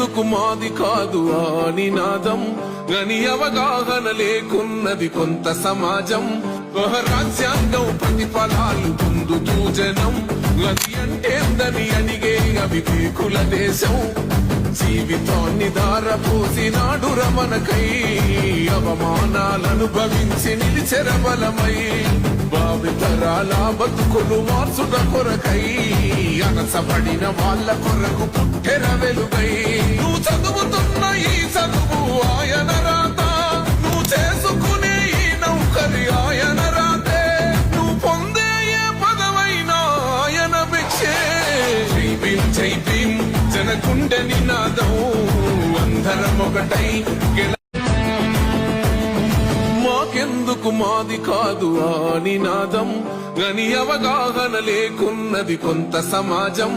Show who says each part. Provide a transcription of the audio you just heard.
Speaker 1: మాకెందుకు మాది కాదు ఆ నినాదం గని అవగాహన లేకున్నది కొంత సమాజం రాజ్యాంగం ప్రతిఫలాలు పొందుతూ జనం గది అంటేందని అడిగే అవివేకుల దేశం జీవితాన్ని దారపోసినాడు రమణకై అవమానాలను భవించి నిలిచెర బలమై భావితరాల బతుకులు మార్చుట కొరకై అనసపడిన వాళ్ళ కొరకు పుట్టెర వెలుగై నువ్వు చదువుతున్న ఈ చదువు ఆయన రాత నువ్వు చేసుకునే ఈ నౌకరి ఆయన రాతే నువ్వు పొందే ఏ పదవైనా ఆయన భిక్షే జై భీం జనకుండె నినాదం అందరం ఒకటై మాకెందుకు మాది కాదు ఆ నినాదం గని అవగాహన లేకున్నది కొంత సమాజం